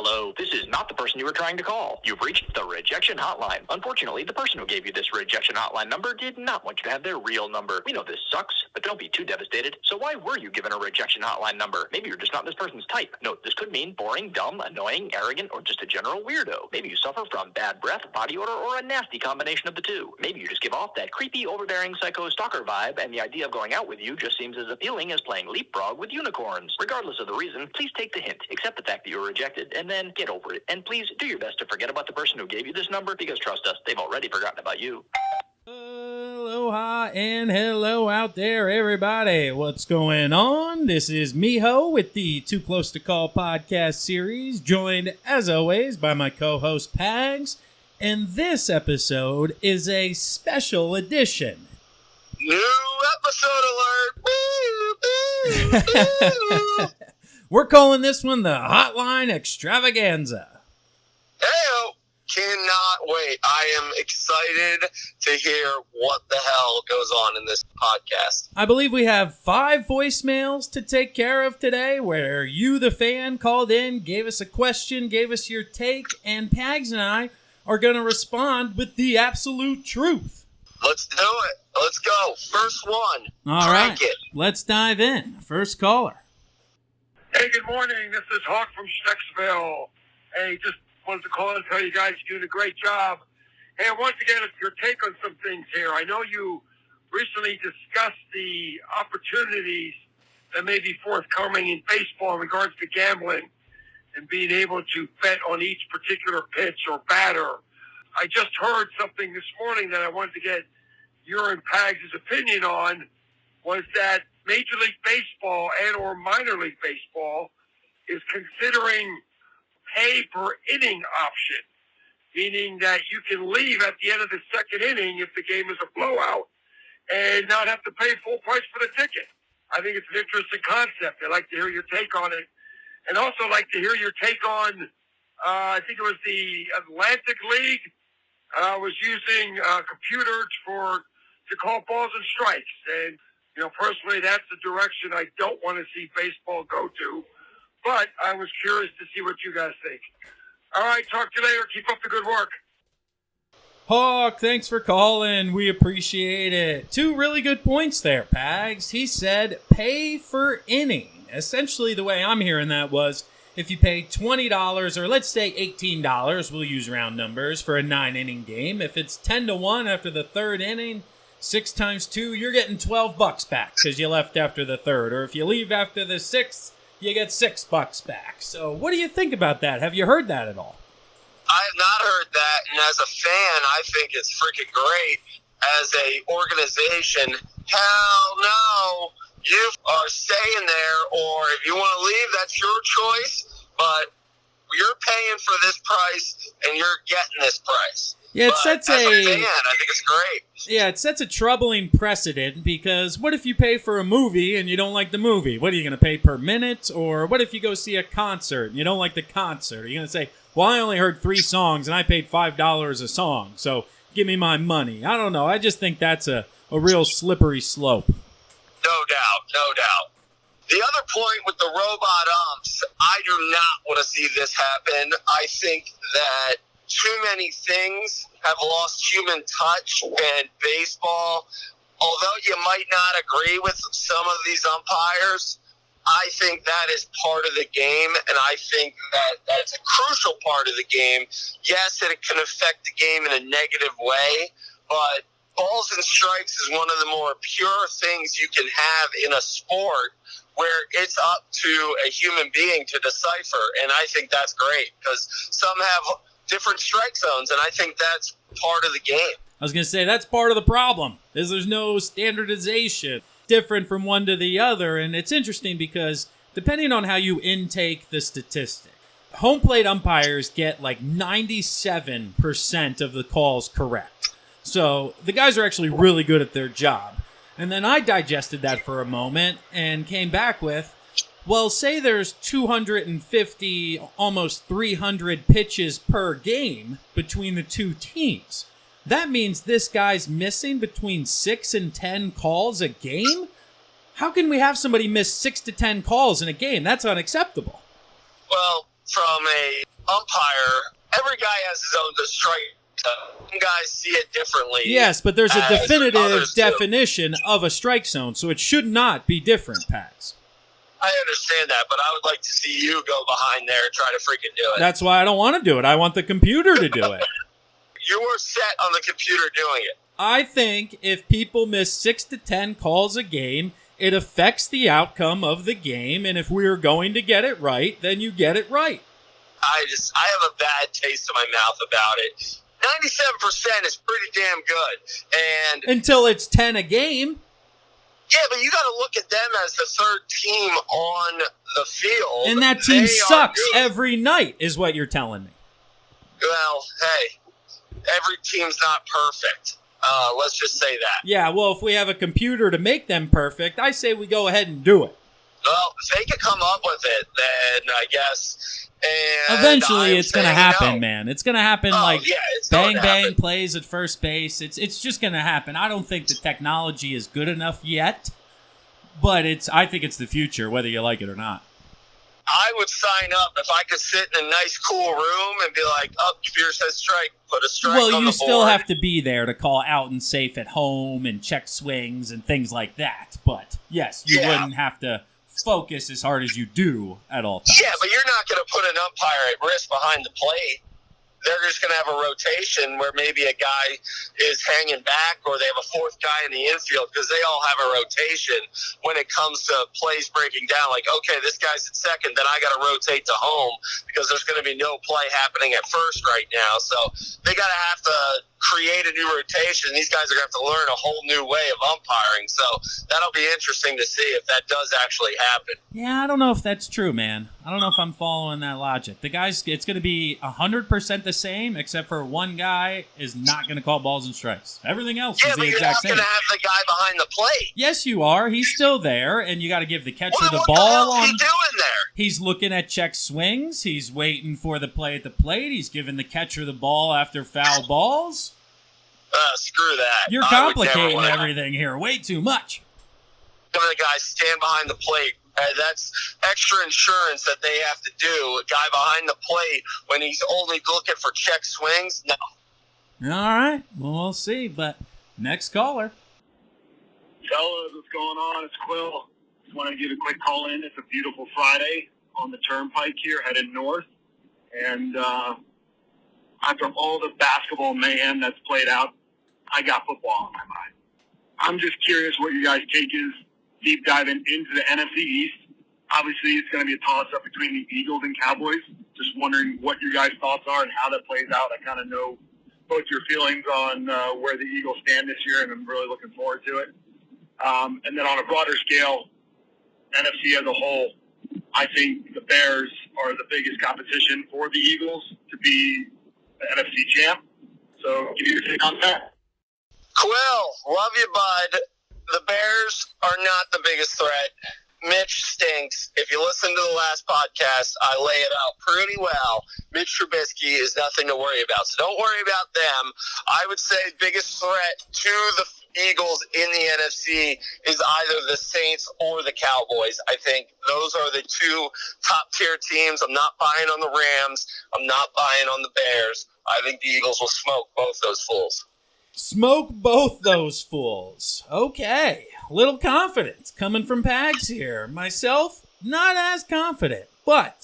Hello, this is not the person you were trying to call. You've reached the rejection hotline. Unfortunately, the person who gave you this rejection hotline number did not want you to have their real number. We know this sucks, but don't be too devastated. So why were you given a rejection hotline number? Maybe you're just not this person's type. Note, this could mean boring, dumb, annoying, arrogant, or just a general weirdo. Maybe you suffer from bad breath, body odor, or a nasty combination of the two. Maybe you just give off that creepy, overbearing psycho stalker vibe, and the idea of going out with you just seems as appealing as playing leapfrog with unicorns. Regardless of the reason, please take the hint, accept the fact that you were rejected, and then get over it. And please do your best to forget about the person who gave you this number, because trust us, they've already forgotten about you. Aloha and hello out there, everybody. What's going on? This is Miho with the Too Close to Call podcast series, joined, as always, by my co-host, Pags. And this episode is a special edition. New episode alert! We're calling this one the Hotline Extravaganza. Heyo! Cannot wait. I am excited to hear what the hell goes on in this podcast. I believe we have 5 voicemails to take care of today, where you, the fan, called in, gave us a question, gave us your take, and Pags and I are going to respond with the absolute truth. Let's do it. Let's go. First one. All right. Let's dive in. First caller. Hey, good morning. This is Hawk from Schnecksville. Hey, just wanted to call and tell you guys you're doing a great job. Hey, I wanted to get your take on some things here. I know you recently discussed the opportunities that may be forthcoming in baseball in regards to gambling and being able to bet on each particular pitch or batter. I just heard something this morning that I wanted to get your and Pags' opinion on, was that Major League Baseball and or minor league baseball is considering pay per inning option, meaning that you can leave at the end of the second inning if the game is a blowout and not have to pay full price for the ticket. I think it's an interesting concept. I'd like to hear your take on it. And also like to hear your take on, I think it was the Atlantic League was using computers to call balls and strikes. And, you know, personally, that's the direction I don't want to see baseball go to. But I was curious to see what you guys think. All right, talk to you later. Keep up the good work. Hawk, thanks for calling. We appreciate it. 2 really good points there, Pags. He said pay for inning. Essentially, the way I'm hearing that was if you pay $20 or let's say $18, we'll use round numbers, for a 9-inning game. If it's 10-1 after the 3rd inning, 6 times 2, you're getting $12 back because you left after the 3rd. Or if you leave after the 6th, you get $6 back. So what do you think about that? Have you heard that at all? I have not heard that, and as a fan, I think it's freaking great. As a organization, hell no, you are staying there, or if you want to leave, that's your choice, but you're paying for this price, and you're getting this price. Yeah, it sets as a fan, I think it's great. Yeah, it sets a troubling precedent, because what if you pay for a movie and you don't like the movie? What are you going to pay per minute? Or what if you go see a concert and you don't like the concert? Are you going to say, well, I only heard 3 songs and I paid $5 a song, so give me my money? I don't know. I just think that's a real slippery slope. No doubt. The other point with the robot umps, I do not want to see this happen. I think that too many things have lost human touch, and baseball, although you might not agree with some of these umpires, I think that is part of the game, and I think that that's a crucial part of the game. Yes, it can affect the game in a negative way, but balls and strikes is one of the more pure things you can have in a sport, where it's up to a human being to decipher, and I think that's great, because some have different strike zones, and I think that's part of the game. I was going to say, that's part of the problem, is there's no standardization, different from one to the other, and it's interesting because depending on how you intake the statistic, home plate umpires get like 97% of the calls correct. So the guys are actually really good at their job. And then I digested that for a moment and came back with, well, say there's 250, almost 300 pitches per game between the 2 teams. That means this guy's missing between 6 and 10 calls a game? How can we have somebody miss 6 to 10 calls in a game? That's unacceptable. Well, from a umpire, every guy has his own strike. Some guys see it differently. Yes, but there's a definitive too. definition of a strike zone, so it should not be different, Pags. I understand that, but I would like to see you go behind there and try to freaking do it. That's why I don't want to do it. I want the computer to do it. You were set on the computer doing it. I think if people miss 6 to 10 calls a game, it affects the outcome of the game, and if we are going to get it right, then you get it right. I have a bad taste in my mouth about it. 97% is pretty damn good. And until it's 10 a game. Yeah, but you got to look at them as the third team on the field. And that team sucks every night, is what you're telling me. Well, hey, every team's not perfect. Let's just say that. Yeah, well, if we have a computer to make them perfect, I say we go ahead and do it. Well, if they could come up with it, then I guess. And eventually, it's going to happen, man. It's going to happen bang plays at first base. It's just going to happen. I don't think the technology is good enough yet, but I think it's the future, whether you like it or not. I would sign up if I could sit in a nice, cool room and be like, computer says strike, put a strike on the board. Well, you still have to be there to call out and safe at home and check swings and things like that. But, yes, you wouldn't have to focus as hard as you do at all times. Yeah, but you're not going to put an umpire at risk behind the plate. They're just going to have a rotation where maybe a guy is hanging back or they have a fourth guy in the infield because they all have a rotation when it comes to plays breaking down. Like, okay, this guy's at second, then I got to rotate to home because there's going to be no play happening at first right now. So they got to have to create a new rotation. These guys are going to have to learn a whole new way of umpiring. So that'll be interesting to see if that does actually happen. Yeah, I don't know if that's true, man. I don't know if I'm following that logic. It's going to be 100% the same, except for one guy is not going to call balls and strikes. Everything else is the exact same. Yeah, but you're not going to have the guy behind the plate. Yes, you are. He's still there, and you got to give the catcher the ball. What the hell is he doing there? He's looking at check swings. He's waiting for the play at the plate. He's giving the catcher the ball after foul balls. Screw that. You're complicating everything here way too much. The guys stand behind the plate. That's extra insurance that they have to do. A guy behind the plate when he's only looking for check swings? No. All right. Well, we'll see. But next caller. Fellas, what's going on? It's Quill. Just wanted to give a quick call in. It's a beautiful Friday on the Turnpike here heading north. And after all the basketball mayhem that's played out, I got football on my mind. I'm just curious what your guys' take is, deep diving into the NFC East. Obviously, it's going to be a toss-up between the Eagles and Cowboys. Just wondering what your guys' thoughts are and how that plays out. I kind of know both your feelings on where the Eagles stand this year, and I'm really looking forward to it. And then on a broader scale, NFC as a whole, I think the Bears are the biggest competition for the Eagles to be the NFC champ. So give me your take on that. Quill, love you, bud. The Bears are not the biggest threat. Mitch stinks. If you listen to the last podcast, I lay it out pretty well. Mitch Trubisky is nothing to worry about. So don't worry about them. I would say the biggest threat to the Eagles in the NFC is either the Saints or the Cowboys. I think those are the two top-tier teams. I'm not buying on the Rams. I'm not buying on the Bears. I think the Eagles will smoke both those fools. Smoke both those fools. Okay. Little confidence coming from Pags here. Myself, not as confident. But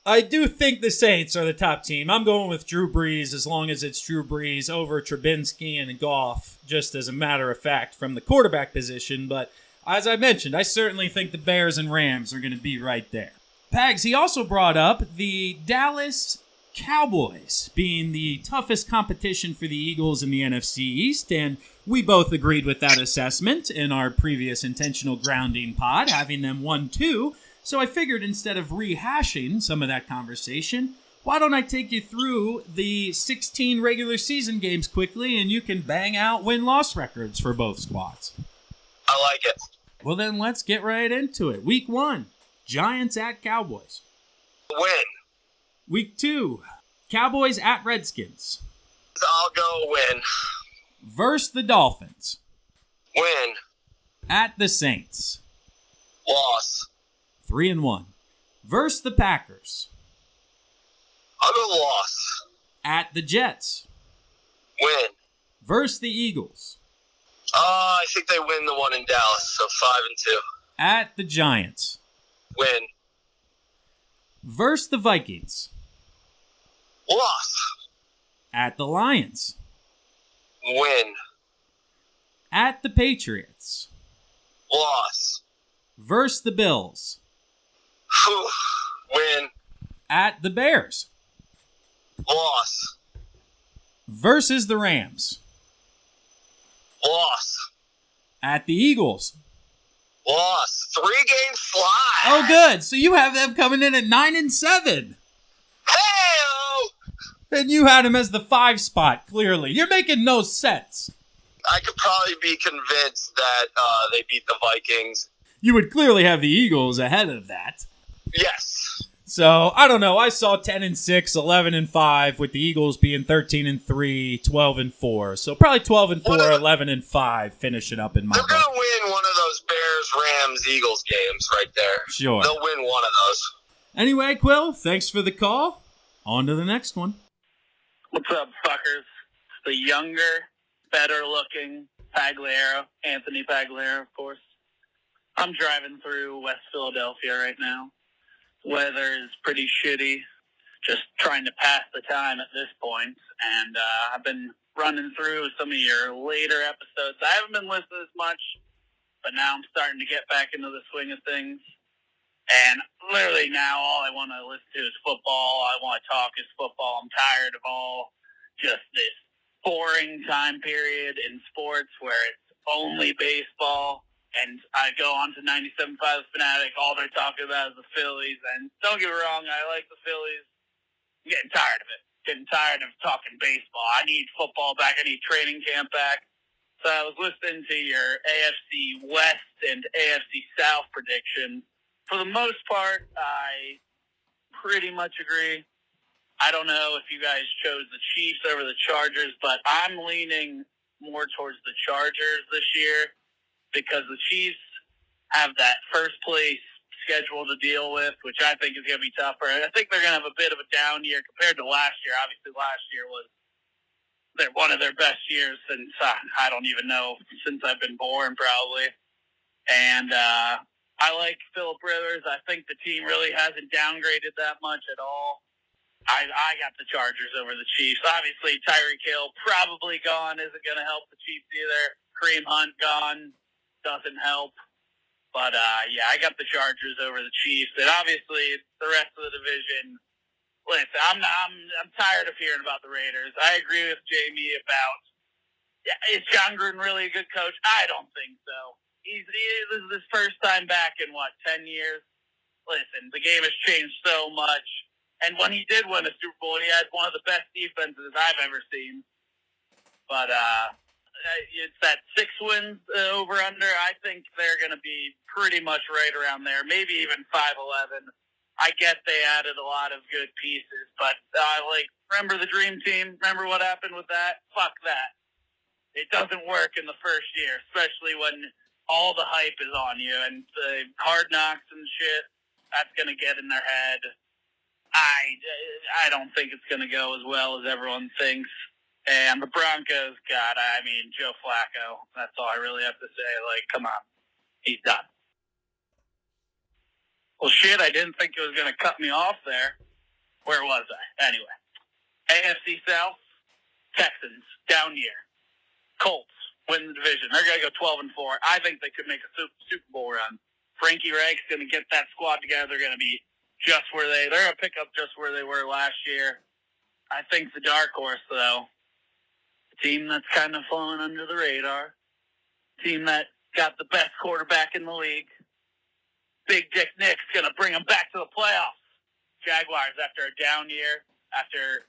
I do think the Saints are the top team. I'm going with Drew Brees as long as it's Drew Brees over Trubinsky and Goff, just as a matter of fact, from the quarterback position. But as I mentioned, I certainly think the Bears and Rams are going to be right there. Pags, he also brought up the Dallas Cowboys being the toughest competition for the Eagles in the NFC East, and we both agreed with that assessment in our previous intentional grounding pod, having them 1-2. So I figured instead of rehashing some of that conversation, why don't I take you through the 16 regular season games quickly, and you can bang out win-loss records for both squads. I like it. Well, then let's get right into it. Week 1, Giants at Cowboys. Win. Week 2, Cowboys at Redskins. I'll go win. Versus the Dolphins. Win. At the Saints. Loss. 3-1. Versus the Packers. I'll go loss. At the Jets. Win. Versus the Eagles. I think they win the one in Dallas, so 5-2. At the Giants. Win. Versus the Vikings. Loss. At the Lions. Win. At the Patriots. Loss. Versus the Bills. Win. At the Bears. Loss. Versus the Rams. Loss. At the Eagles. Loss. 3-game slide. Oh, good. So you have them coming in at 9-7. Hey-o! And you had them as the 5 spot, clearly. You're making no sense. I could probably be convinced that they beat the Vikings. You would clearly have the Eagles ahead of that. Yes. So, I don't know. I saw 10-6, 11-5, with the Eagles being 13-3, 12-4. So, probably 12-4, 11-5, finishing up in my book. They're going to win one of those Bears-Rams-Eagles games right there. Sure. They'll win one of those. Anyway, Quill, thanks for the call. On to the next one. What's up, fuckers? It's the younger, better-looking Pagliaro, Anthony Pagliaro, of course. I'm driving through West Philadelphia right now. Weather is pretty shitty. Just trying to pass the time at this point. And I've been running through some of your later episodes. I haven't been listening as much, but now I'm starting to get back into the swing of things. And literally now all I want to listen to is football. I want to talk is football. I'm tired of all just this boring time period in sports where it's only baseball. And I go on to 97.5 Fanatic. All they're talking about is the Phillies. And don't get me wrong, I like the Phillies. I'm getting tired of it. Getting tired of talking baseball. I need football back. I need training camp back. So I was listening to your AFC West and AFC South predictions. For the most part, I pretty much agree. I don't know if you guys chose the Chiefs over the Chargers, but I'm leaning more towards the Chargers this year because the Chiefs have that first place schedule to deal with, which I think is going to be tougher. And I think they're going to have a bit of a down year compared to last year. Obviously, last year was one of their best years since, I don't even know, since I've been born probably. And I like Phillip Rivers. I think the team really hasn't downgraded that much at all. I got the Chargers over the Chiefs. Obviously, Tyreek Hill probably gone isn't going to help the Chiefs either. Kareem Hunt gone doesn't help. But, yeah, I got the Chargers over the Chiefs. And obviously, the rest of the division, listen, I'm tired of hearing about the Raiders. I agree with Jamie about, is John Gruden really a good coach? I don't think so. This is his first time back in, 10 years? Listen, the game has changed so much. And when he did win a Super Bowl, he had one of the best defenses I've ever seen. But it's that 6 wins over-under. I think they're going to be pretty much right around there, maybe even 5-11. I get they added a lot of good pieces, but remember the Dream Team? Remember what happened with that? Fuck that. It doesn't work in the first year, especially when all the hype is on you and the hard knocks and shit. That's going to get in their head. I don't think it's going to go as well as everyone thinks. And the Broncos, God, I mean, Joe Flacco, that's all I really have to say. Come on. He's done. Well, shit, I didn't think it was going to cut me off there. Where was I? Anyway. AFC South, Texans, down year. Colts, win the division. They're going to go 12-4. I think they could make a Super Bowl run. Frankie Reich's going to get that squad together. They're going to be they're going to pick up just where they were last year. I think the dark horse, though, the team that's kind of falling under the radar, team that got the best quarterback in the league, Big Dick Nick's going to bring them back to the playoffs. Jaguars, after a down year, after,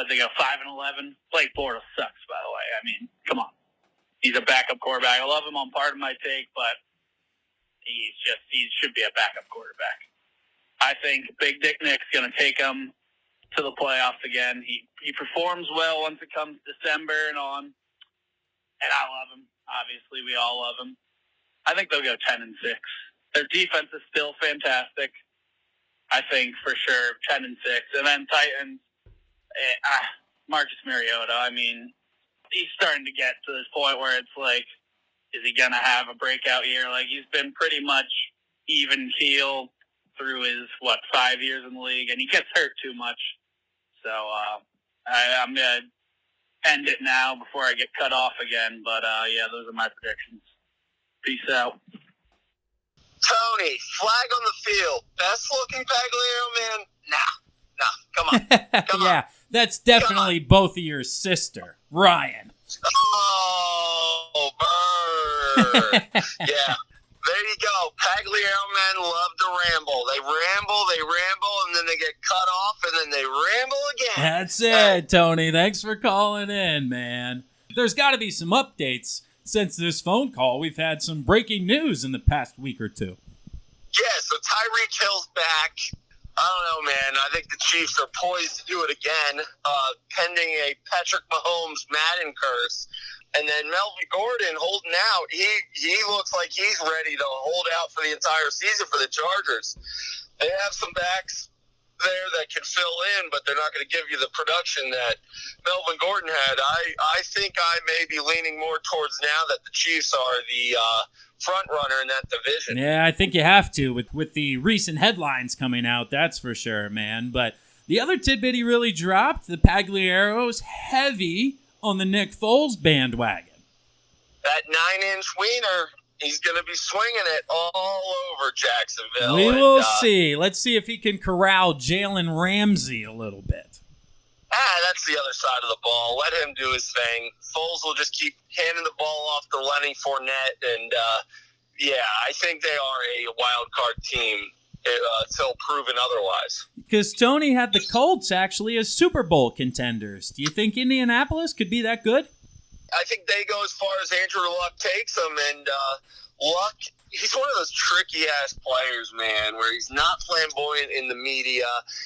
they go 5-11? Blake Bortles sucks, by the way. I mean, come on. He's a backup quarterback. I love him on part of my take, but he should be a backup quarterback. I think Big Dick Nick's going to take them to the playoffs again. He performs well once it comes December and on. And I love him. Obviously, we all love him. I think they'll go 10-6. Their defense is still fantastic. I think for sure 10-6, and then Titans. Marcus Mariota. I mean, he's starting to get to this point where it's like, is he gonna have a breakout year? Like, he's been pretty much even keel through his 5 years in the league, and he gets hurt too much. So I'm gonna end it now before I get cut off again. But yeah, those are my predictions. Peace out. Tony, flag on the field. Best looking Pagliaro, man? Nah, come on. Come yeah, on. That's definitely both of your sister, Ryan. Oh, burn. Yeah. There you go. Pagliaro men love to ramble. They ramble, and then they get cut off, and then they ramble again. That's it, Tony. Thanks for calling in, man. There's got to be some updates since this phone call. We've had some breaking news in the past week or two. Yeah, so Tyreek Hill's back. I don't know, man. I think the Chiefs are poised to do it again, pending a Patrick Mahomes Madden curse. And then Melvin Gordon holding out. He looks like he's ready to hold out for the entire season for the Chargers. They have some backs there that can fill in, but they're not going to give you the production that Melvin Gordon had. I think I may be leaning more towards now that the Chiefs are the front runner in that division. Yeah, I think you have to with the recent headlines coming out, that's for sure, man. But the other tidbit he really dropped, the Pagliaro's heavy on the Nick Foles bandwagon. That 9-inch wiener, he's going to be swinging it all over Jacksonville. We will see. Let's see if he can corral Jalen Ramsey a little bit. That's the other side of the ball. Let him do his thing. Foles will just keep handing the ball off to Lenny Fournette. And, yeah, I think they are a wild card team until proven otherwise. Because Tony had the Colts actually as Super Bowl contenders. Do you think Indianapolis could be that good? I think they go as far as Andrew Luck takes them. And Luck, he's one of those tricky-ass players, man, where he's not flamboyant in the media.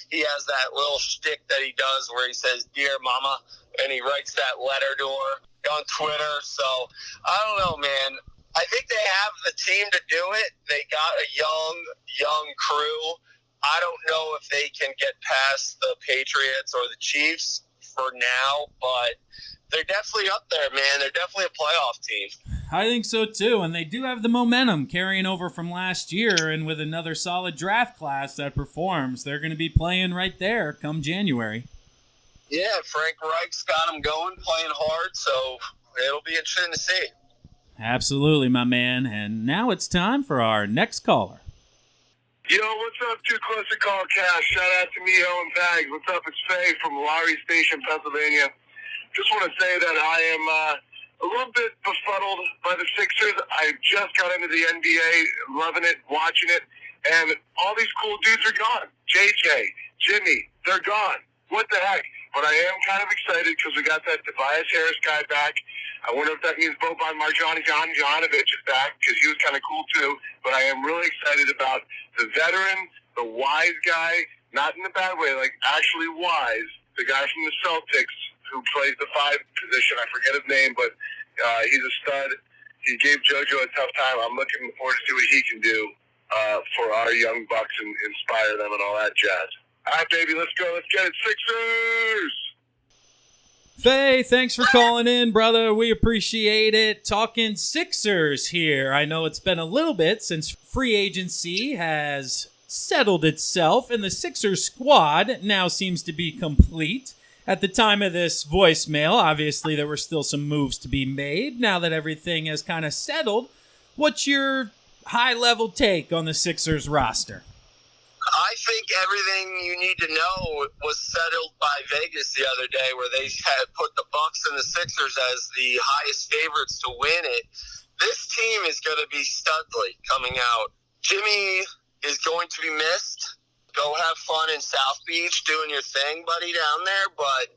He has that little shtick that he does where he says, "Dear Mama," and he writes that letter to her on Twitter. So, I don't know, man. I think they have the team to do it. They got a young crew. I don't know if they can get past the Patriots or the Chiefs for now, but they're definitely up there, man. They're definitely a playoff team. I think so, too, and they do have the momentum carrying over from last year, and with another solid draft class that performs, they're going to be playing right there come January. Yeah, Frank Reich's got them going, playing hard, so it'll be interesting to see. Absolutely, my man, and now it's time for our next caller. Yo, what's up, Too Close to Call Cash? Shout out to Miho and Bags. What's up? It's Faye from Laurie Station, Pennsylvania. Just want to say that I am a little bit befuddled by the Sixers. I just got into the NBA, loving it, watching it, and all these cool dudes are gone. JJ, Jimmy, they're gone. What the heck? But I am kind of excited because we got that Tobias Harris guy back. I wonder if that means Boban Marjanovic is back because he was kind of cool too. But I am really excited about the veteran, the wise guy, not in a bad way, like actually wise, the guy from the Celtics who plays the 5 position. I forget his name, but he's a stud. He gave JoJo a tough time. I'm looking forward to see what he can do for our young Bucks and inspire them and all that jazz. All right, baby, let's go. Let's get it. Sixers! Faye, thanks for calling in, brother. We appreciate it. Talking Sixers here. I know it's been a little bit since free agency has settled itself, and the Sixers squad now seems to be complete. At the time of this voicemail, obviously there were still some moves to be made. Now that everything has kind of settled, what's your high-level take on the Sixers roster? I think everything you need to know was settled by Vegas the other day, where they had put the Bucks and the Sixers as the highest favorites to win it. This team is going to be studly coming out. Jimmy is going to be missed. Go have fun in South Beach doing your thing, buddy, down there. But,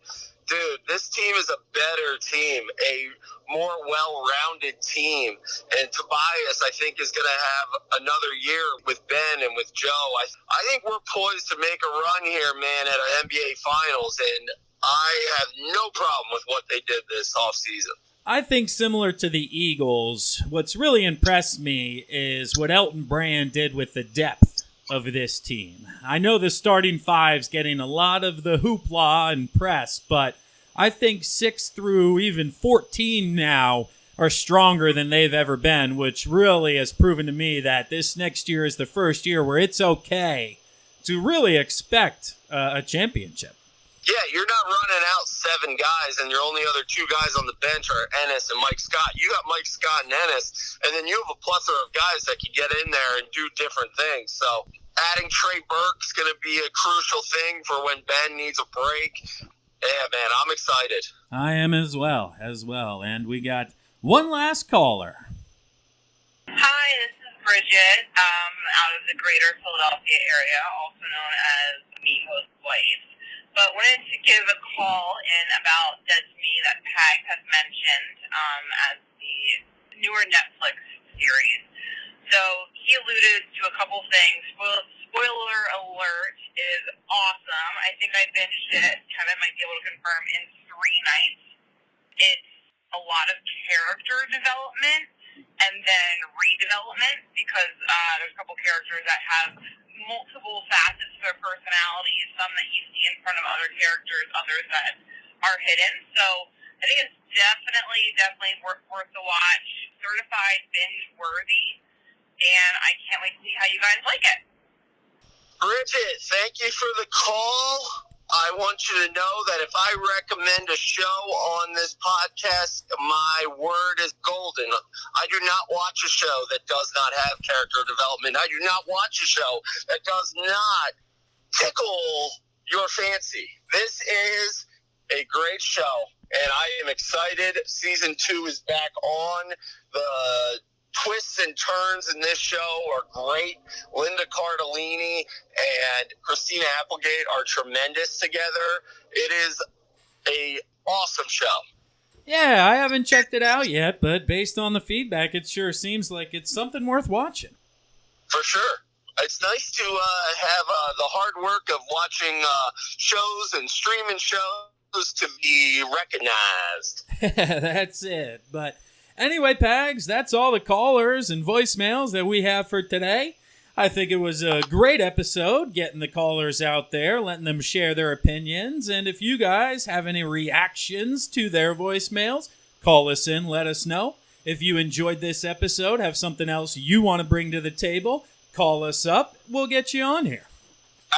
dude, this team is a better team, a more well-rounded team. And Tobias, I think, is going to have another year with Ben and with Joe. I think we're poised to make a run here, man, at an NBA Finals. And I have no problem with what they did this offseason. I think similar to the Eagles, what's really impressed me is what Elton Brand did with the depth of this team. I know the starting five's getting a lot of the hoopla and press, but I think 6 through even 14 now are stronger than they've ever been, which really has proven to me that this next year is the first year where it's okay to really expect a championship. Yeah, you're not running out 7 guys, and your only other 2 guys on the bench are Ennis and Mike Scott. You got Mike Scott and Ennis, and then you have a plethora of guys that can get in there and do different things. So adding Trey Burke's going to be a crucial thing for when Ben needs a break. Yeah, man, I'm excited. I am as well. And we got one last caller. Hi, this is Bridget, out of the greater Philadelphia area, also known as Miho's wife. But wanted to give a call in about Dead to Me that Pag has mentioned as the newer Netflix series. So he alluded to a couple things. Spoiler alert is awesome. I think I binged it. Kevin might be able to confirm in 3 nights. It's a lot of character development and then redevelopment because there's a couple characters that have multiple facets to their personalities, some that you see in front of other characters, others that are hidden. So I think it's definitely worth the watch. Certified binge-worthy, and I can't wait to see how you guys like it. Bridget, thank you for the call. I want you to know that if I recommend a show on this podcast, my word is golden. I do not watch a show that does not have character development. I do not watch a show that does not tickle your fancy. This is a great show, and I am excited. Season 2 is back on. The twists and turns in this show are great. Linda Cardellini and Christina Applegate are tremendous together. It is a awesome show. Yeah, I haven't checked it out yet, but based on the feedback, it sure seems like it's something worth watching. For sure. It's nice to have the hard work of watching shows and streaming shows to be recognized. That's it. But anyway, Pags, that's all the callers and voicemails that we have for today. I think it was a great episode, getting the callers out there, letting them share their opinions. And if you guys have any reactions to their voicemails, call us in, let us know. If you enjoyed this episode, have something else you want to bring to the table, call us up. We'll get you on here.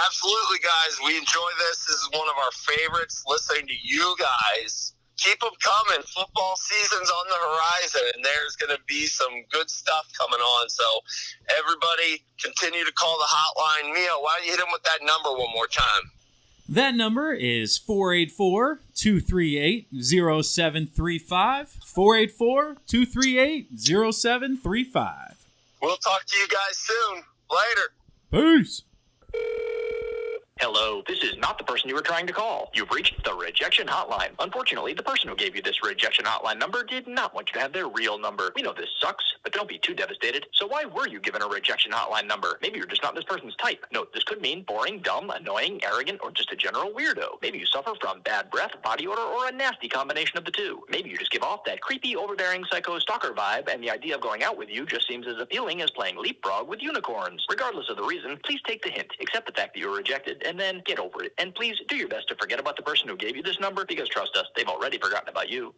Absolutely, guys. We enjoy this. This is one of our favorites, listening to you guys. Keep them coming. Football season's on the horizon, and there's going to be some good stuff coming on. So everybody continue to call the hotline. Mia, why don't you hit them with that number one more time? That number is 484-238-0735. 484-238-0735. We'll talk to you guys soon. Later. Peace. Hello, this is not the person you were trying to call. You've reached the rejection hotline. Unfortunately, the person who gave you this rejection hotline number did not want you to have their real number. We know this sucks, but don't be too devastated. So why were you given a rejection hotline number? Maybe you're just not this person's type. Note, this could mean boring, dumb, annoying, arrogant, or just a general weirdo. Maybe you suffer from bad breath, body odor, or a nasty combination of the two. Maybe you just give off that creepy, overbearing, psycho stalker vibe, and the idea of going out with you just seems as appealing as playing leapfrog with unicorns. Regardless of the reason, please take the hint, accept the fact that you were rejected, and then get over it. And please do your best to forget about the person who gave you this number, because trust us, they've already forgotten about you.